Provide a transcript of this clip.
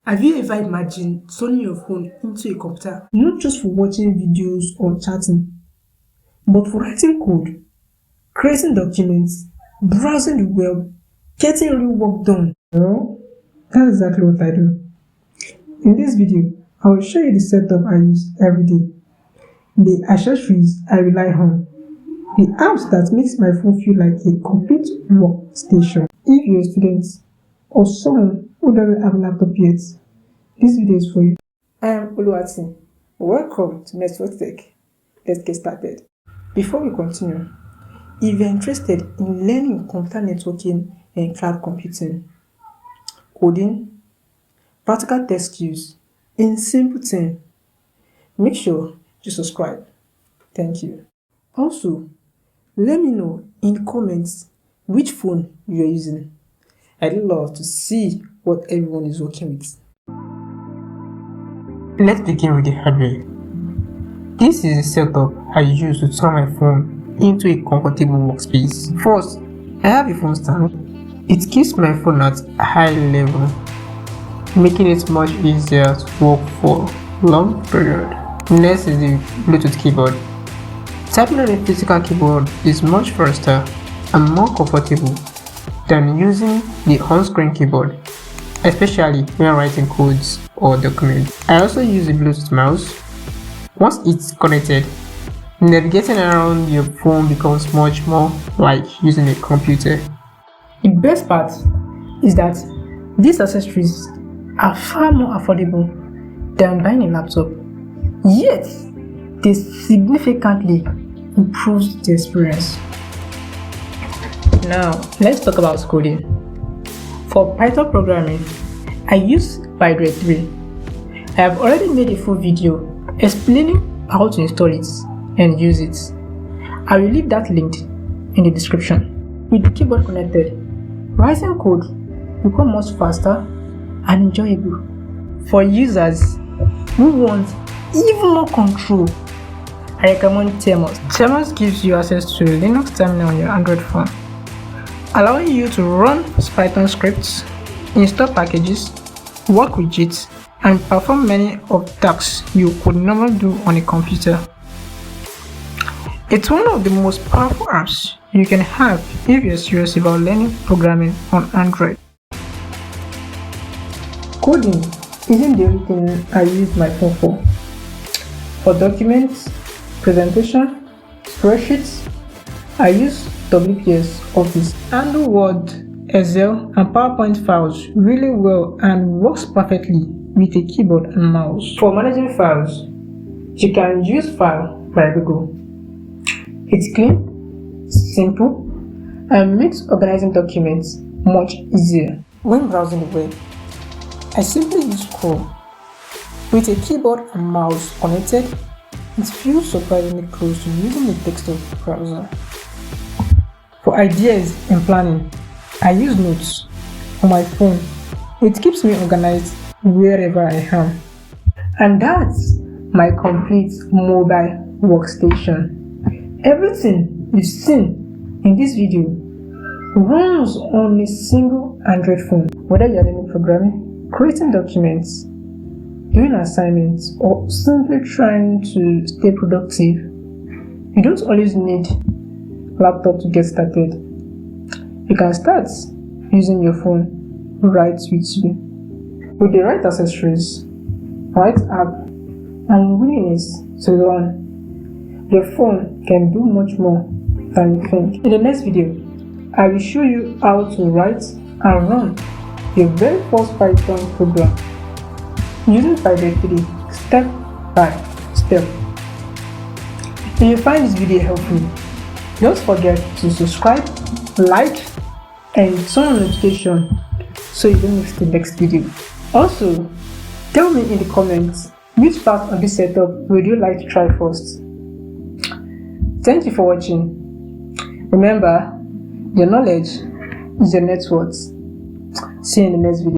Have you ever imagined turning your phone into a computer? Not just for watching videos or chatting, but for writing code, creating documents, browsing the web, getting real work done. Well, that's exactly what I do. In this video, I will show you the setup I use every day, the accessories I rely on, the apps that makes my phone feel like a complete workstation. If you're a student or someone who doesn't have a laptop yet, this video is for you. I am Oluwati. Welcome to NetworthTech. Let's get started. Before we continue, if you're interested in learning computer networking and cloud computing, coding, practical tech skills, in simple terms, make sure you subscribe. Thank you. Also, let me know in the comments which phone you're using. I'd love to see what everyone is working with. Let's begin with the hardware. This is the setup I use to turn my phone into a comfortable workspace. First, I have a phone stand. It keeps my phone at a high level, making it much easier to work for long period. Next is the Bluetooth keyboard. Typing on a physical keyboard is much faster and more comfortable than using the on-screen keyboard, especially when writing codes or documents. I also use a Bluetooth mouse. Once it's connected, navigating around your phone becomes much more like using a computer. The best part is that these accessories are far more affordable than buying a laptop, yet they significantly improve the experience. Now, let's talk about coding. For Python programming, I use Pydroid 3. I have already made a full video explaining how to install it and use it. I will leave that linked in the description. With the keyboard connected, writing code becomes much faster and enjoyable. For users who want even more control, I recommend Termux. Termux gives you access to Linux terminal on your Android phone, allowing you to run Python scripts, install packages, work with JIT, and perform many of the tasks you could normally do on a computer. It's one of the most powerful apps you can have if you're serious about learning programming on Android. Coding isn't the only thing I use my phone for. For documents, presentation, spreadsheets, I use WPS Office. Handle Word, Excel, and PowerPoint files really well and works perfectly with a keyboard and mouse. For managing files, you can use File by Google. It's clean, simple, and makes organizing documents much easier. When browsing the web, I simply use Chrome. With a keyboard and mouse connected, it feels surprisingly close to using the desktop browser. For ideas and planning, I use Notes on my phone. It keeps me organized wherever I am. And that's my complete mobile workstation. Everything you've seen in this video runs on a single Android phone. Whether you're learning programming, creating documents, doing assignments, or simply trying to stay productive, you don't always need a laptop to get started. You can start using your phone right with you. With the right accessories, right app, and willingness to learn, your phone can do much more than you think. In the next video, I will show you how to write and run your very first Python program using Pydroid 3 step by step. If you find this video helpful, don't forget to subscribe, like, and turn on notification so you don't miss the next video. Also, tell me in the comments which part of this setup would you like to try first. Thank you for watching. Remember, your knowledge is your net worth. See you in the next video.